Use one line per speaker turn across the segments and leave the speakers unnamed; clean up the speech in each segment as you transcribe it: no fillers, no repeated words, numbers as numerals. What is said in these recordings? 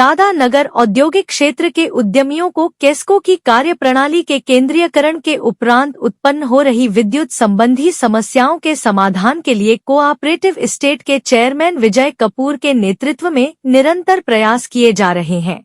दादा नगर औद्योगिक क्षेत्र के उद्यमियों को केस्को की कार्यप्रणाली के केंद्रीयकरण के उपरांत उत्पन्न हो रही विद्युत संबंधी समस्याओं के समाधान के लिए कोऑपरेटिव एस्टेट के चेयरमैन विजय कपूर के नेतृत्व में निरंतर प्रयास किए जा रहे हैं।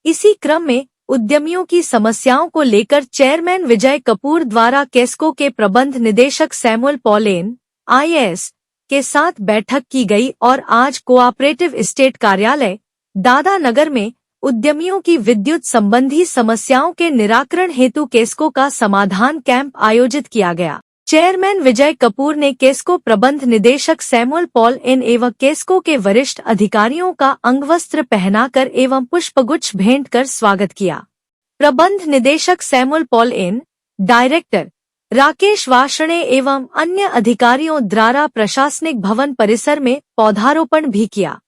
इसी क्रम में उद्यमियों की समस्याओं को लेकर चेयरमैन विजय कपूर द्वारा केस्को के प्रबंध निदेशक सैमुअल पॉलेन IAS के साथ बैठक की गई और आज कोऑपरेटिव एस्टेट कार्यालय दादा नगर में उद्यमियों की विद्युत संबंधी समस्याओं के निराकरण हेतु केस्को का समाधान कैंप आयोजित किया गया। चेयरमैन विजय कपूर ने केस्को प्रबंध निदेशक सैमुअल पॉल एन एवं केस्को के वरिष्ठ अधिकारियों का अंगवस्त्र पहनाकर एवं पुष्पगुच्छ भेंट कर स्वागत किया। प्रबंध निदेशक Samuel Paul N, director Rakesh Varshney एवं अन्य अधिकारियों द्वारा प्रशासनिक भवन परिसर में पौधारोपण भी किया।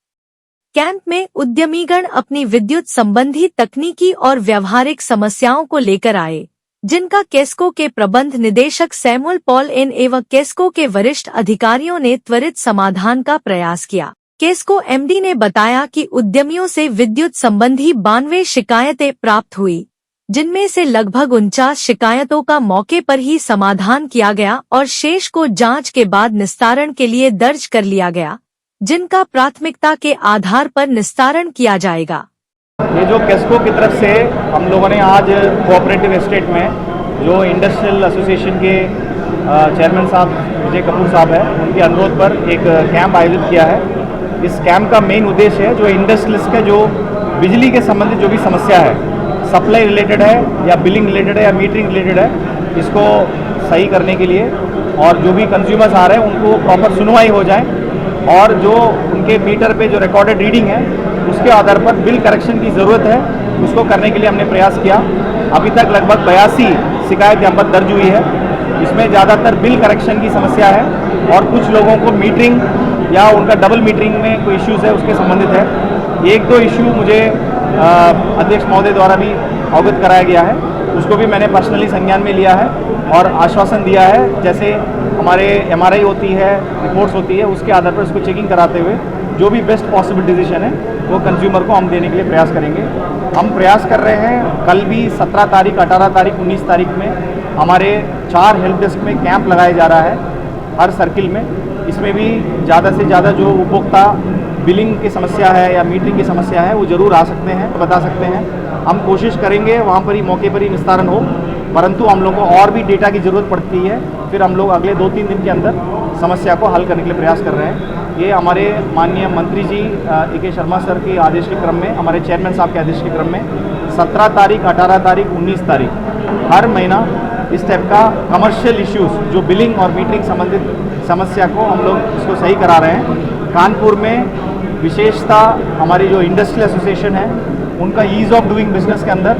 कैंप में उद्यमीगण अपनी विद्युत संबंधी तकनीकी और व्यावहारिक समस्याओं को लेकर आए, जिनका केस्को के प्रबंध निदेशक सैमुअल पॉल एन एवं केस्को के वरिष्ठ अधिकारियों ने त्वरित समाधान का प्रयास किया। केस्को MD ने बताया कि उद्यमियों से विद्युत संबंधी 92 शिकायतें प्राप्त हुई, जिनमें से लगभग 49 शिकायतों का मौके पर ही समाधान किया गया और शेष को जांच के बाद निस्तारण के लिए दर्ज कर लिया गया, जिनका प्राथमिकता के आधार पर निस्तारण किया जाएगा।
ये जो केस्को की तरफ से हम लोगों ने आज कोऑपरेटिव एस्टेट में जो इंडस्ट्रियल एसोसिएशन के चेयरमैन साहब विजय कपूर साहब है, उनके अनुरोध पर एक कैंप आयोजित किया है। इस कैंप का मेन उद्देश्य है जो इंडस्ट्रियलिस्ट का जो बिजली के संबंधित जो भी समस्या है, सप्लाई रिलेटेड है या बिलिंग रिलेटेड है या मीटरिंग रिलेटेड है, इसको सही करने के लिए और जो भी कंज्यूमर्स आ रहे हैं उनको प्रॉपर सुनवाई हो जाए और जो उनके मीटर पे जो रिकॉर्डेड रीडिंग है उसके आधार पर बिल करेक्शन की ज़रूरत है, उसको करने के लिए हमने प्रयास किया। अभी तक लगभग 82 शिकायत यहाँ पर दर्ज हुई है। इसमें ज़्यादातर बिल करेक्शन की समस्या है और कुछ लोगों को मीटरिंग या उनका डबल मीटरिंग में कोई इश्यूज़ है उसके संबंधित है। एक दो इश्यू मुझे अध्यक्ष महोदय द्वारा भी अवगत कराया गया है, उसको भी मैंने पर्सनली संज्ञान में लिया है और आश्वासन दिया है। जैसे हमारे MRI होती है, रिपोर्ट्स होती है, उसके आधार पर उसको चेकिंग कराते हुए जो भी बेस्ट पॉसिबल डिसीजन है वो कंज्यूमर को हम देने के लिए प्रयास करेंगे। हम प्रयास कर रहे हैं, कल भी 17 तारीख, 18 तारीख, 19 तारीख में हमारे 4 हेल्प डेस्क में कैंप लगाया जा रहा है हर सर्किल में। इसमें भी ज़्यादा से ज़्यादा जो उपभोक्ता बिलिंग की समस्या है या मीटरिंग की समस्या है वो ज़रूर आ सकते हैं, बता सकते हैं। हम कोशिश करेंगे वहाँ पर ही मौके पर ही निस्तारण हो, परंतु हम लोग को और भी डेटा की ज़रूरत पड़ती है। फिर हम लोग अगले 2-3 दिन के अंदर समस्या को हल करने के लिए प्रयास कर रहे हैं। ये हमारे माननीय मंत्री जी AK शर्मा सर के आदेश के क्रम में, हमारे चेयरमैन साहब के आदेश के क्रम में 17 तारीख, 18 तारीख, 19 तारीख हर महीना इस टाइप का कमर्शियल इश्यूज़ जो बिलिंग और मीटरिंग संबंधित समस्या को हम लोग इसको सही करा रहे हैं। कानपुर में विशेषता हमारी जो इंडस्ट्रियल एसोसिएशन है उनका ईज़ ऑफ डूइंग बिजनेस के अंदर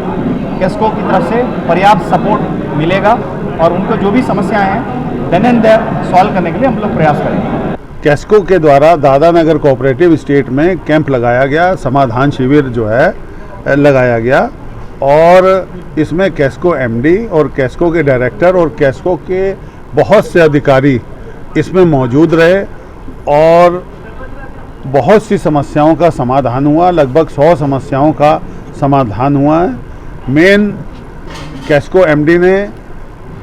केस्को की तरफ से पर्याप्त सपोर्ट मिलेगा और उनको जो भी समस्याएं हैं देन एंड देयर सॉल्व करने के लिए हम लोग प्रयास करेंगे।
केस्को के द्वारा दादा नगर कोऑपरेटिव एस्टेट में कैंप लगाया गया, समाधान शिविर जो है लगाया गया और इसमें केस्को MD और केस्को के डायरेक्टर और केस्को के बहुत से अधिकारी इसमें मौजूद रहे और बहुत सी समस्याओं का समाधान हुआ। लगभग 100 समस्याओं का समाधान हुआ है। मेन केस्को MD ने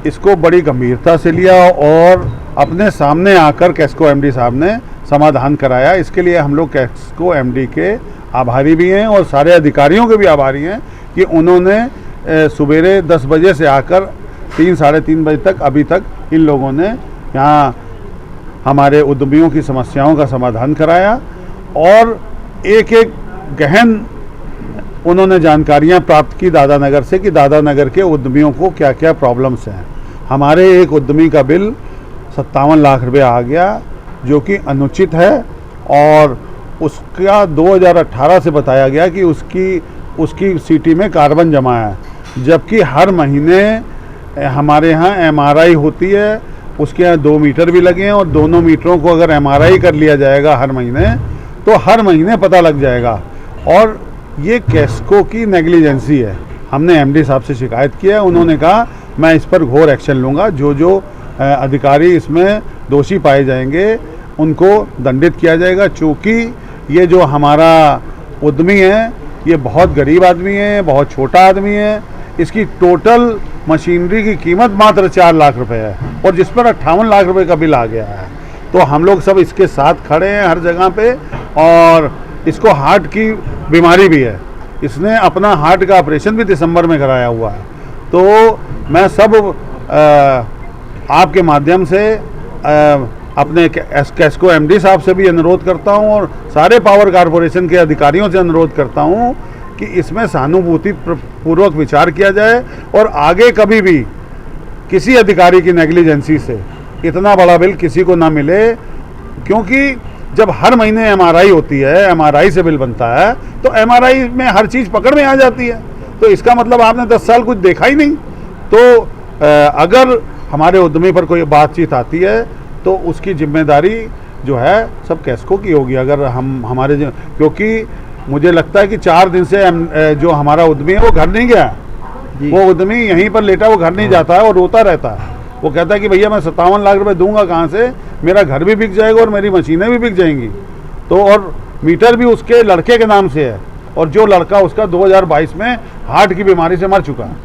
इसको बड़ी गंभीरता से लिया और अपने सामने आकर केस्को MD साहब ने समाधान कराया। इसके लिए हम लोग केस्को MD के आभारी भी हैं और सारे अधिकारियों के भी आभारी हैं कि उन्होंने सुबेरे 10 बजे से आकर 3-3:30 बजे तक अभी तक इन लोगों ने यहाँ हमारे उद्यमियों की समस्याओं का समाधान कराया और एक एक गहन उन्होंने जानकारियाँ प्राप्त की दादा नगर से कि दादा नगर के उद्यमियों को क्या क्या प्रॉब्लम्स हैं। हमारे एक उद्यमी का बिल 57 लाख रुपए आ गया जो कि अनुचित है और उसका 2018 से बताया गया कि उसकी सीटी में कार्बन जमा है, जबकि हर महीने हमारे यहाँ MRI होती है, उसके यहाँ 2 मीटर भी लगे हैं और दोनों मीटरों को अगर MRI कर लिया जाएगा हर महीने तो हर महीने पता लग जाएगा। और ये केस्को की नेग्लिजेंसी है। हमने MD साहब से शिकायत किया है, उन्होंने कहा मैं इस पर घोर एक्शन लूँगा, जो अधिकारी इसमें दोषी पाए जाएंगे उनको दंडित किया जाएगा। चूँकि ये जो हमारा उद्यमी है ये बहुत गरीब आदमी है, बहुत छोटा आदमी है। इसकी टोटल मशीनरी की कीमत मात्र 4 लाख रुपए है और जिस पर 58 लाख रुपए का बिल आ गया है। तो हम लोग सब इसके साथ खड़े हैं हर जगह पे। और इसको हार्ट की बीमारी भी है, इसने अपना हार्ट का ऑपरेशन भी दिसंबर में कराया हुआ है। तो मैं सब आपके माध्यम से अपने कैस्को एमडी साहब से भी अनुरोध करता हूं और सारे पावर कॉरपोरेशन के अधिकारियों से अनुरोध करता हूं कि इसमें सहानुभूति पूर्वक विचार किया जाए और आगे कभी भी किसी अधिकारी की नेग्लिजेंसी से इतना बड़ा बिल किसी को ना मिले। क्योंकि जब हर महीने एमआरआई होती है, एमआरआई से बिल बनता है, तो एमआरआई में हर चीज़ पकड़ में आ जाती है। तो इसका मतलब आपने 10 साल कुछ देखा ही नहीं। तो अगर हमारे उद्यमी पर कोई बातचीत आती है तो उसकी जिम्मेदारी जो है सब कैस्को की होगी। अगर हमारे क्योंकि मुझे लगता है कि 4 दिन से जो हमारा उद्यमी है वो घर नहीं गया, वो उद्यमी यहीं पर लेटा, वो घर नहीं जाता है और रोता रहता है। वो कहता है कि भैया मैं 57 लाख रुपए दूंगा कहाँ से, मेरा घर भी बिक जाएगा और मेरी मशीनें भी बिक जाएंगी। तो और मीटर भी उसके लड़के के नाम से है और जो लड़का उसका 2022 में हार्ट की बीमारी से मर चुका है।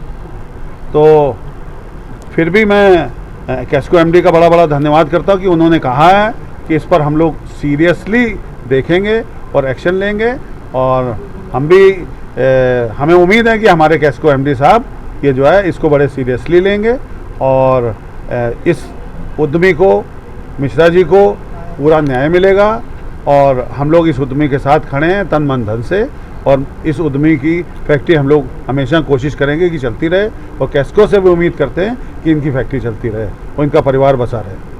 तो फिर भी मैं कैस्को एमडी का बड़ा बड़ा धन्यवाद करता हूँ कि उन्होंने कहा है कि इस पर हम लोग सीरियसली देखेंगे और एक्शन लेंगे। और हम भी हमें उम्मीद है कि हमारे कैस्को एमडी साहब ये जो है इसको बड़े सीरियसली लेंगे और इस उद्यमी को, मिश्रा जी को पूरा न्याय मिलेगा। और हम लोग इस उद्यमी के साथ खड़े हैं तन मन धन से और इस उद्यमी की फैक्ट्री हम लोग हमेशा कोशिश करेंगे कि चलती रहे और कैस्को से भी उम्मीद करते हैं कि इनकी फैक्ट्री चलती रहे और इनका परिवार बसा रहे।